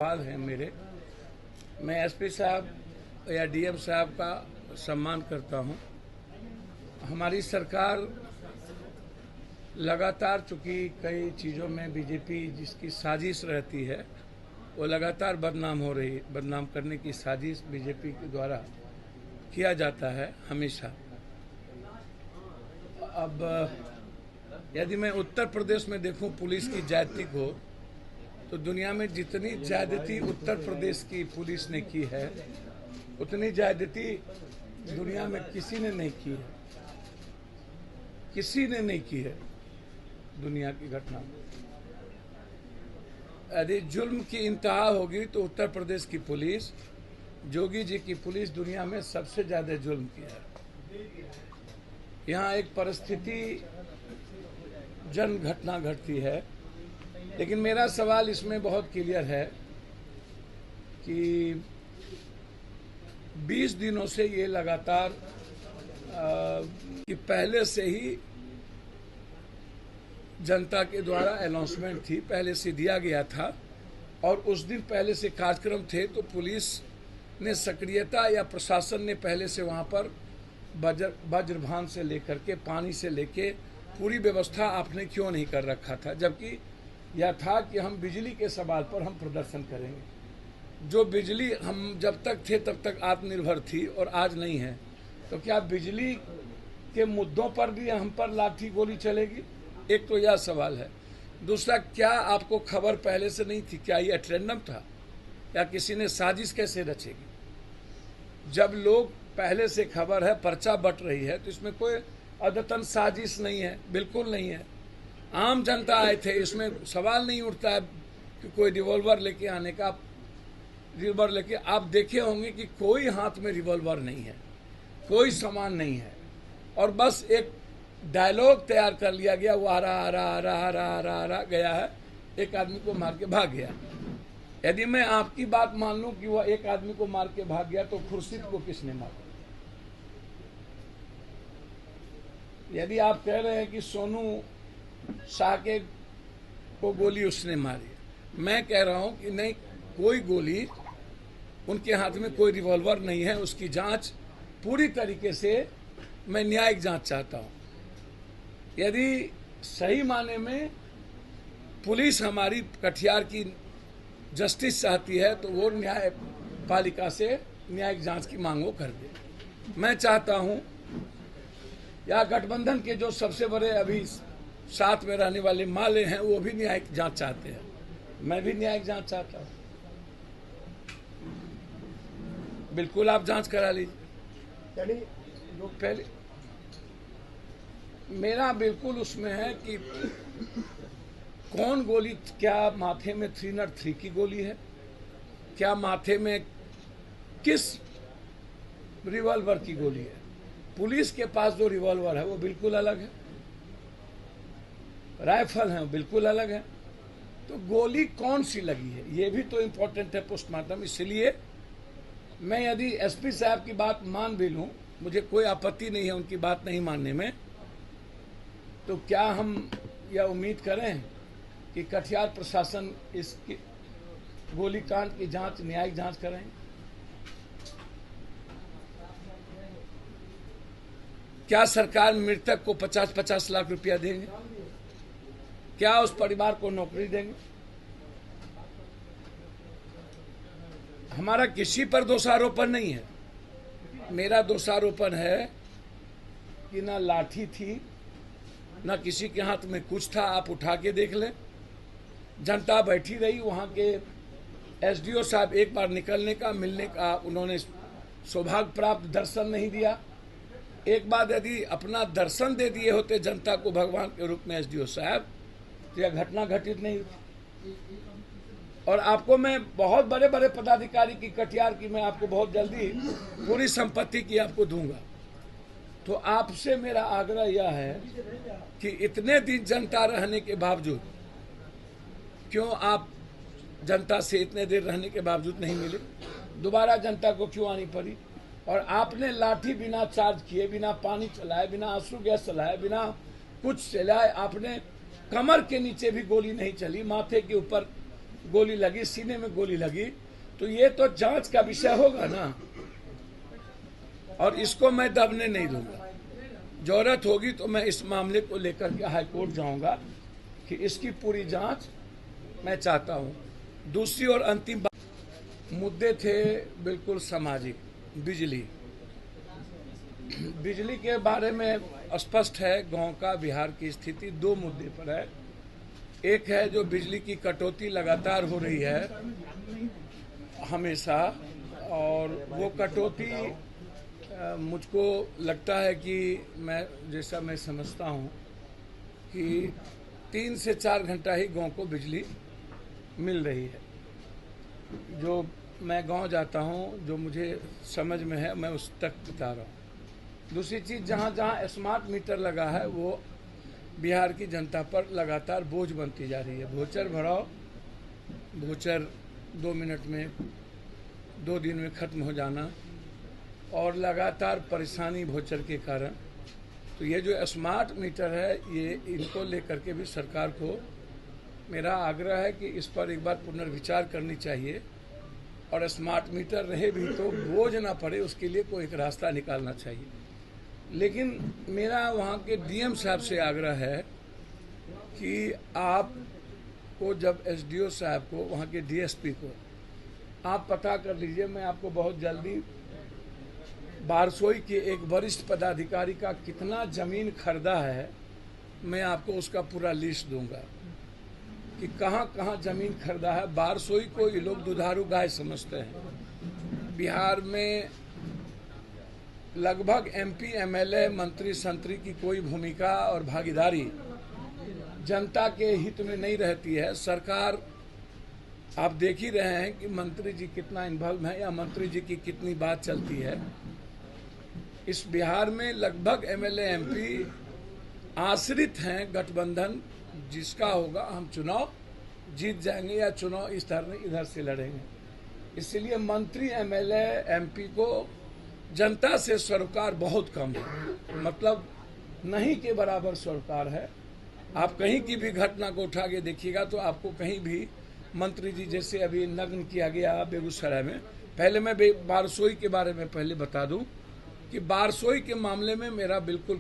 सवाल है मेरे। मैं एसपी साहब या डीएम साहब का सम्मान करता हूं। हमारी सरकार लगातार, चूंकि कई चीज़ों में बीजेपी जिसकी साजिश रहती है वो लगातार बदनाम करने की साजिश बीजेपी के द्वारा किया जाता है हमेशा। अब यदि मैं उत्तर प्रदेश में देखूं पुलिस की ज्यादती को, तो दुनिया में जितनी ज्यादती उत्तर प्रदेश की पुलिस ने की है उतनी ज्यादती दुनिया में किसी ने नहीं की है। किसी ने नहीं की है दुनिया की घटना में। यदि जुल्म की इंतहा होगी तो उत्तर प्रदेश की पुलिस, जोगी जी की पुलिस दुनिया में सबसे ज्यादा जुल्म किया है। यहाँ एक परिस्थिति जन घटना घटती है, लेकिन मेरा सवाल इसमें बहुत क्लियर है कि 20 दिनों से ये लगातार कि पहले से ही जनता के द्वारा अनाउंसमेंट थी, पहले से दिया गया था और उस दिन पहले से कार्यक्रम थे, तो पुलिस ने सक्रियता या प्रशासन ने पहले से वहाँ पर वज्रभान से लेकर के पानी से लेके पूरी व्यवस्था आपने क्यों नहीं कर रखा था, जबकि यह था कि हम बिजली के सवाल पर हम प्रदर्शन करेंगे। जो बिजली हम जब तक थे तब तक आत्मनिर्भर थी और आज नहीं है, तो क्या बिजली के मुद्दों पर भी हम पर लाठी गोली चलेगी? एक तो यह सवाल है। दूसरा, क्या आपको खबर पहले से नहीं थी? क्या ये अटेंडम था या किसी ने साजिश कैसे रचेगी? जब लोग पहले से खबर है, पर्चा बट रही है, तो इसमें कोई अदतन साजिश नहीं है, बिल्कुल नहीं है। आम जनता आए थे, इसमें सवाल नहीं उठता है कि कोई रिवॉल्वर लेके आने का। रिवॉल्वर लेके आप देखे होंगे कि कोई हाथ में रिवॉल्वर नहीं है, कोई सामान नहीं है, और बस एक डायलॉग तैयार कर लिया गया, वो आ रहा गया है, एक आदमी को मार के भाग गया। यदि मैं आपकी बात मान लूं कि वह एक आदमी को मार के भाग गया, तो खुर्शीद को किसने मारा? यदि आप कह रहे हैं कि सोनू शाह के को गोली उसने मारी, मैं कह रहा हूं कि नहीं, कोई गोली, उनके हाथ में कोई रिवॉल्वर नहीं है। उसकी जांच पूरी तरीके से, मैं न्यायिक जांच चाहता हूं। यदि सही माने में पुलिस हमारी कटिहार की जस्टिस चाहती है, तो वो न्यायपालिका से न्यायिक जांच की मांग वो कर दे। मैं चाहता हूं या गठबंधन के जो सबसे बड़े अभी साथ में रहने वाले माले हैं, वो भी न्यायिक जांच चाहते हैं। मैं भी न्यायिक जांच चाहता हूं। बिल्कुल आप जांच करा लीजिए। यानी लोग पहले, मेरा बिल्कुल उसमें है कि कौन गोली, क्या माथे में 303 की गोली है, क्या माथे में किस रिवॉल्वर की गोली है? पुलिस के पास जो रिवॉल्वर है वो बिल्कुल अलग है, राइफल है वो बिल्कुल अलग है, तो गोली कौन सी लगी है ये भी तो इम्पोर्टेंट है पोस्टमार्टम। इसलिए मैं यदि एसपी साहब की बात मान भी लूं, मुझे कोई आपत्ति नहीं है उनकी बात नहीं मानने में, तो क्या हम यह उम्मीद करें कि कटिहार प्रशासन इस गोलीकांड की जांच, न्यायिक जांच करें? क्या सरकार मृतक को 50-50 लाख रुपया देंगे? क्या उस परिवार को नौकरी देंगे? हमारा किसी पर दोषारोपण नहीं है। मेरा दोषारोपण है कि ना लाठी थी, ना किसी के हाथ में कुछ था। आप उठा के देख लें, जनता बैठी रही। वहां के एसडीओ साहब एक बार निकलने का, मिलने का उन्होंने सौभाग्य प्राप्त, दर्शन नहीं दिया। एक बार यदि अपना दर्शन दे दिए होते जनता को भगवान के रूप में एसडीओ साहब, तो यह घटना घटित नहीं हुई। और आपको मैं बहुत बड़े बड़े पदाधिकारी की, कटिहार की, मैं आपको बहुत जल्दी पूरी संपत्ति की आपको दूंगा। तो आपसे मेरा आग्रह यह है कि इतने दिन जनता रहने के बावजूद क्यों आप जनता से इतने देर रहने के बावजूद नहीं मिले? दोबारा जनता को क्यों आनी पड़ी? और आपने लाठी बिना चार्ज किए, बिना पानी चलाए, बिना आंसू गैस चलाए, बिना कुछ चलाए, आपने कमर के नीचे भी गोली नहीं चली, माथे के ऊपर गोली लगी, सीने में गोली लगी, तो ये तो जांच का विषय होगा ना, और इसको मैं दबने नहीं दूंगा। जरूरत होगी तो मैं इस मामले को लेकर के हाई कोर्ट जाऊंगा कि इसकी पूरी जांच मैं चाहता हूं। दूसरी और अंतिम मुद्दे थे बिल्कुल सामाजिक। बिजली के बारे में स्पष्ट है गांव का बिहार की स्थिति दो मुद्दे पर है। एक है जो बिजली की कटौती लगातार हो रही है हमेशा, और वो कटौती मुझको लगता है कि मैं समझता हूँ कि 3 से 4 घंटा ही गांव को बिजली मिल रही है। जो मैं गांव जाता हूं, जो मुझे समझ में है मैं उस तक बता रहा हूं। दूसरी चीज़, जहां जहां स्मार्ट मीटर लगा है वो बिहार की जनता पर लगातार बोझ बनती जा रही है। वोचर भराओ, वोचर 2 मिनट में 2 दिन में ख़त्म हो जाना, और लगातार परेशानी वोचर के कारण। तो ये जो स्मार्ट मीटर है, ये इनको लेकर के भी सरकार को मेरा आग्रह है कि इस पर एक बार पुनर्विचार करनी चाहिए, और स्मार्ट मीटर रहे भी तो बोझ ना पड़े, उसके लिए कोई एक रास्ता निकालना चाहिए। लेकिन मेरा वहाँ के डीएम साहब से आग्रह है कि आप को जब एसडीओ साहब को, वहाँ के डीएसपी को आप पता कर लीजिए। मैं आपको बहुत जल्दी बारसोई के एक वरिष्ठ पदाधिकारी का कितना ज़मीन खरीदा है, मैं आपको उसका पूरा लिस्ट दूंगा कि कहाँ कहाँ ज़मीन खरीदा है। बारसोई को ये लोग दुधारू गाय समझते हैं। बिहार में लगभग एमपी, एमएलए, मंत्री, संतरी की कोई भूमिका और भागीदारी जनता के हित में नहीं रहती है। सरकार, आप देख ही रहे हैं कि मंत्री जी कितना इन्वॉल्व है या मंत्री जी की कितनी बात चलती है। इस बिहार में लगभग एमएलए, एमपी आश्रित हैं गठबंधन जिसका होगा। हम चुनाव जीत जाएंगे या चुनाव इधर से लड़ेंगे। इसलिए मंत्री, एमएलए, एमपी को जनता से सरोकार बहुत कम है, मतलब नहीं के बराबर सरोकार है। आप कहीं की भी घटना को उठा के देखिएगा तो आपको कहीं भी मंत्री जी, जैसे अभी नग्न किया गया बेगूसराय में। पहले मैं बारसोई के बारे में पहले बता दूं कि बारसोई के मामले में मेरा बिल्कुल